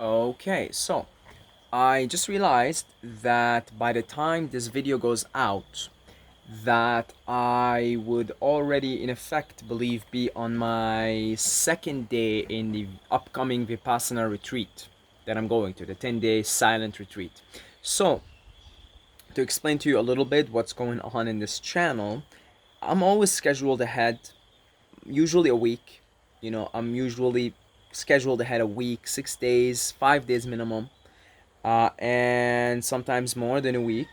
Okay, so I just realized that by the time this video goes out, that I would already in effect believe be on my second day in the upcoming Vipassana retreat that I'm going to, the 10-day silent retreat. So, to explain to you a little bit what's going on in this channel, I'm always scheduled ahead, usually a week. I'm usually scheduled ahead a week, 6 days, 5 days minimum, and sometimes more than a week.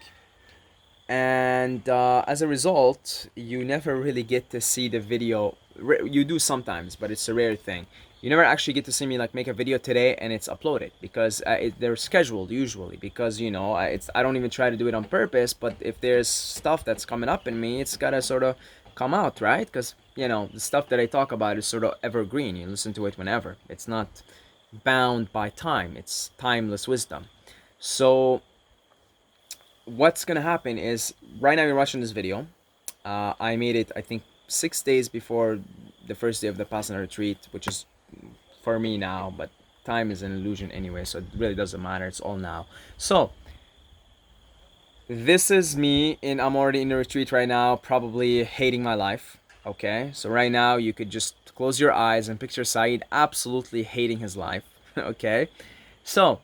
And as a result, you never really get to see the video. You do sometimes, but it's a rare thing. You never actually get to see me like make a video today and it's uploaded because they're scheduled usually. Because I don't even try to do it on purpose. But if there's stuff that's coming up in me, it's gotta sort of come out, right? Because the stuff that I talk about is sort of evergreen. You listen to it whenever. It's not bound by time. It's timeless wisdom. So what's gonna happen is right now you're watching this video. I made it, I think, 6 days before the first day of the Vipassana retreat, which is for me now, but time is an illusion anyway, so it really doesn't matter. It's all now. So this is me, and I'm already in the retreat right now, probably hating my life. Okay, so right now you could just close your eyes and picture Saeed absolutely hating his life. Okay, so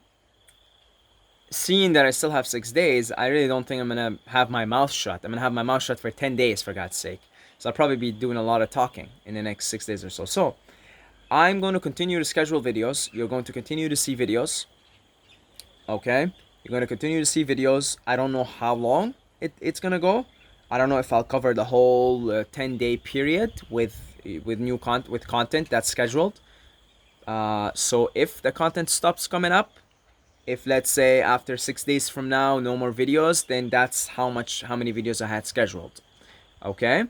seeing that I still have 6 days, I really don't think I'm gonna have my mouth shut. I'm gonna have my mouth shut for 10 days, for God's sake. So I'll probably be doing a lot of talking in the next 6 days or so. So I'm going to continue to schedule videos. You're going to continue to see videos. Okay? You're going to continue to see videos. I don't know how long it's gonna go. I don't know if I'll cover the whole 10-day period with content that's scheduled. So if the content stops coming up, if let's say after 6 days from now no more videos, then that's how many videos I had scheduled. Okay,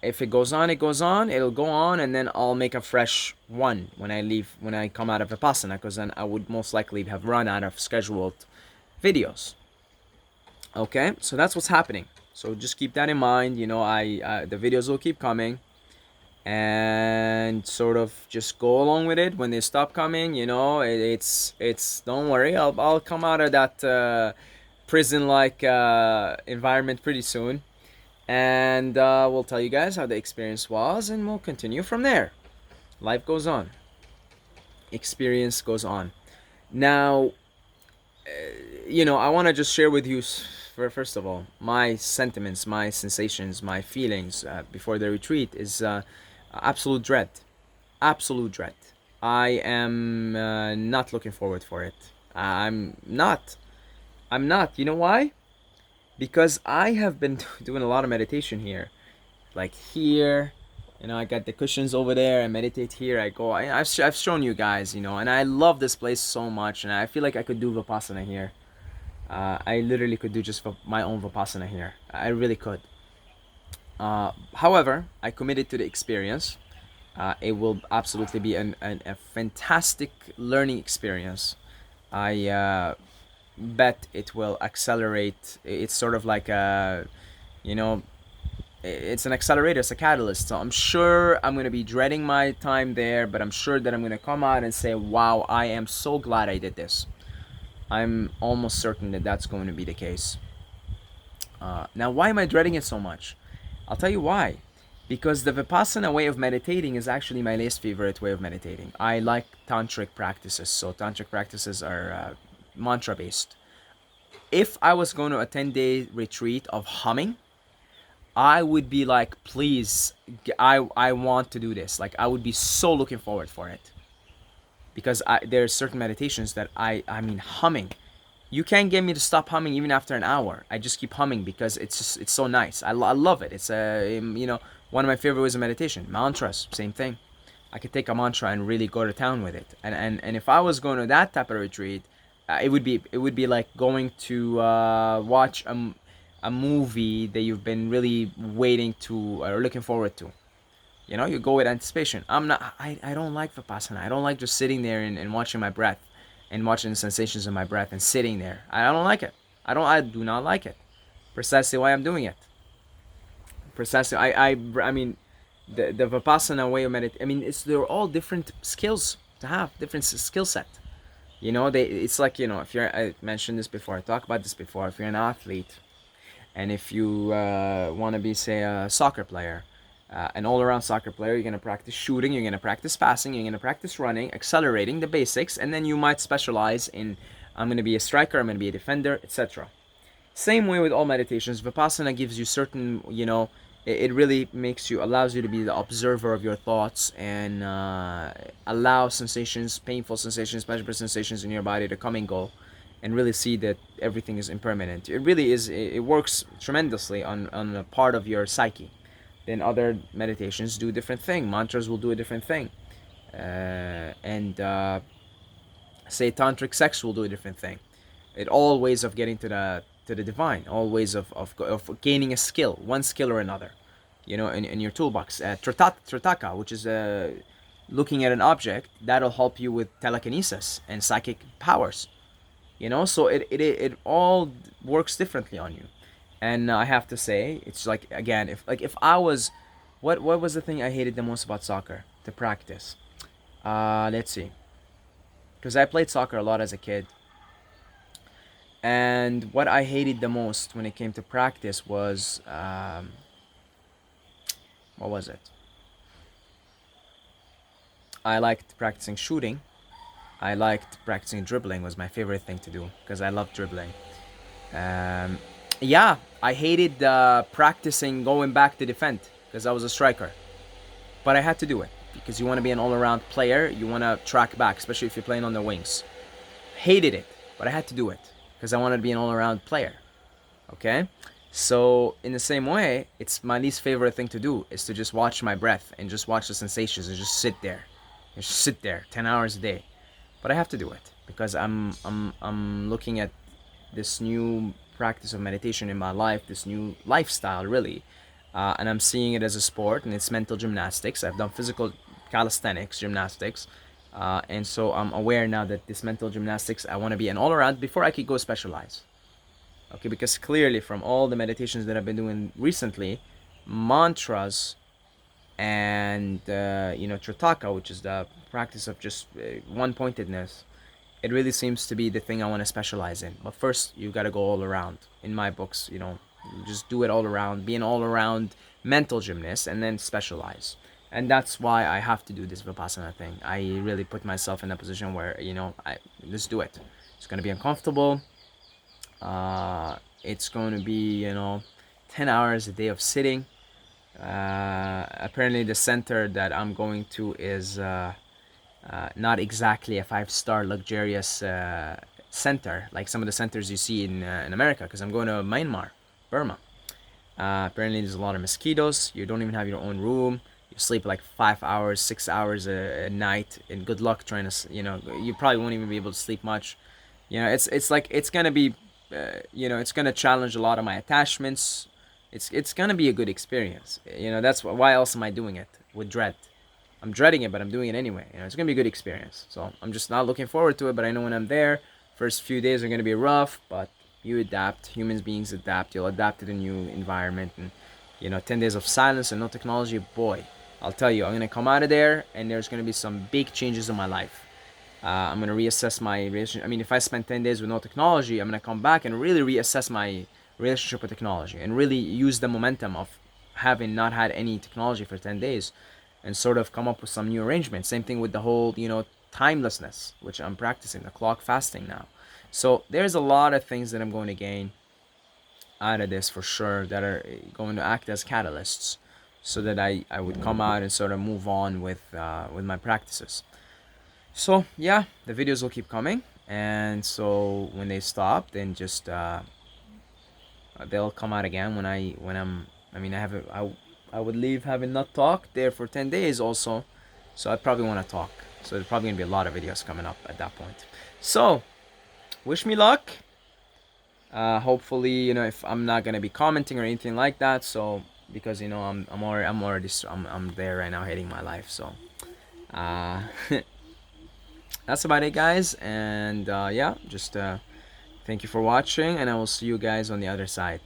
if it goes on, it'll go on, and then I'll make a fresh one when I come out of Vipassana, because then I would most likely have run out of scheduled videos. Okay, so that's what's happening. So just keep that in mind. The videos will keep coming, and sort of just go along with it. When they stop coming, it's don't worry, I'll come out of that prison like environment pretty soon, and we'll tell you guys how the experience was, and we'll continue from there. Life goes on, experience goes on. Now, I want to just share with you, first of all, my sentiments, my sensations, my feelings before the retreat is absolute dread. Absolute dread. I am not looking forward for it. I'm not. I'm not. You know why? Because I have been doing a lot of meditation here. Like here, I got the cushions over there. I meditate here. I've shown you guys, and I love this place so much. And I feel like I could do Vipassana here. I literally could do just my own Vipassana here. I really could. However, I committed to the experience. It will absolutely be a fantastic learning experience. I bet it will accelerate. It's sort of like it's an accelerator, it's a catalyst. So I'm sure I'm going to be dreading my time there, but I'm sure that I'm going to come out and say, wow, I am so glad I did this. I'm almost certain that that's going to be the case. Now, why am I dreading it so much? I'll tell you why. Because the Vipassana way of meditating is actually my least favorite way of meditating. I like tantric practices. So tantric practices are mantra based. If I was going to a 10-day retreat of humming, I would be like, please, I want to do this. Like, I would be so looking forward for it. Because there's certain meditations that I mean, humming. You can't get me to stop humming even after an hour. I just keep humming because it's so nice. I love it. It's one of my favorite ways of meditation. Mantras, same thing. I could take a mantra and really go to town with it. And if I was going to that type of retreat, it would be like going to watch a movie that you've been really waiting to or looking forward to. You go with anticipation. I don't like Vipassana. I don't like just sitting there and watching my breath and watching the sensations of my breath and sitting there. I don't like it. I do not like it. Precisely why I'm doing it. Precisely. I mean, the Vipassana way of meditation. I mean, they're all different skills to have, different skill set. You know, it's like, you know, if you're, I mentioned this before, I talked about this before, if you're an athlete and if you want to be, say, a soccer player, an all-around soccer player, you're going to practice shooting, you're going to practice passing, you're going to practice running, accelerating, the basics, and then you might specialize in, I'm going to be a striker, I'm going to be a defender, etc. Same way with all meditations, Vipassana gives you certain, you know, it really makes you, allows you to be the observer of your thoughts and allow sensations, painful sensations, pleasurable sensations in your body to come and go, and really see that everything is impermanent. It really is, it works tremendously on a part of your psyche. Then other meditations do a different thing. Mantras will do a different thing. And say tantric sex will do a different thing. It all ways of getting to the divine, all ways of gaining a skill, one skill or another, you know, in your toolbox. Tritaka, which is looking at an object, that'll help you with telekinesis and psychic powers, you know. So it all works differently on you. And I have to say, it's like, again, if I was, what was the thing I hated the most about soccer to practice? Let's see, because I played soccer a lot as a kid. And what I hated the most when it came to practice was, what was it? I liked practicing shooting. I liked practicing dribbling, was my favorite thing to do because I love dribbling. Um, yeah, I hated practicing going back to defend because I was a striker. But I had to do it because you want to be an all-around player. You want to track back, especially if you're playing on the wings. Hated it, but I had to do it because I wanted to be an all-around player. Okay? So in the same way, it's my least favorite thing to do is to just watch my breath and just watch the sensations and just sit there. Just sit there 10 hours a day. But I have to do it because I'm looking at this new practice of meditation in my life, this new lifestyle really. And I'm seeing it as a sport, and it's mental gymnastics. I've done physical calisthenics, gymnastics, and so I'm aware now that this mental gymnastics, I want to be an all-around before I could go specialize. Okay, because clearly from all the meditations that I've been doing recently, mantras and Tritaka, which is the practice of just one-pointedness, it really seems to be the thing I want to specialize in. But first, you got to go all around. In my books, you know, you just do it all around, be an all-around mental gymnast, and then specialize. And that's why I have to do this Vipassana thing. I really put myself in a position where, you know, let's do it. It's going to be uncomfortable. It's going to be, you know, 10 hours a day of sitting. Apparently the center that I'm going to is not exactly a 5-star luxurious center like some of the centers you see in America, because I'm going to Myanmar, Burma. Apparently there's a lot of mosquitoes. You don't even have your own room. You sleep like 5 hours, 6 hours a night, and good luck trying to, you know, you probably won't even be able to sleep much. You know, it's like, it's gonna be, you know, it's gonna challenge a lot of my attachments. It's gonna be a good experience. You know, that's why else am I doing it with dread? I'm dreading it, but I'm doing it anyway. You know, it's gonna be a good experience. So I'm just not looking forward to it, but I know when I'm there, first few days are gonna be rough, but you adapt. Humans beings adapt. You'll adapt to the new environment, and you know, 10 days of silence and no technology. Boy, I'll tell you, I'm gonna come out of there, and there's gonna be some big changes in my life. I'm gonna reassess my relationship. I mean, if I spend 10 days with no technology, I'm gonna come back and really reassess my relationship with technology and really use the momentum of having not had any technology for 10 days and sort of come up with some new arrangements. Same thing with the whole, you know, timelessness, which I'm practicing, the clock fasting now. So there's a lot of things that I'm going to gain out of this for sure that are going to act as catalysts so that I would come out and sort of move on with my practices. So yeah, the videos will keep coming, and so when they stop, then just they'll come out again when I'm, I mean, I would leave having not talked there for 10 days also, so I'd probably want to talk. So there's probably gonna be a lot of videos coming up at that point. So wish me luck. Hopefully, you know, if I'm not gonna be commenting or anything like that, so because you know I'm there right now hating my life. So that's about it, guys, and yeah, just thank you for watching, and I will see you guys on the other side.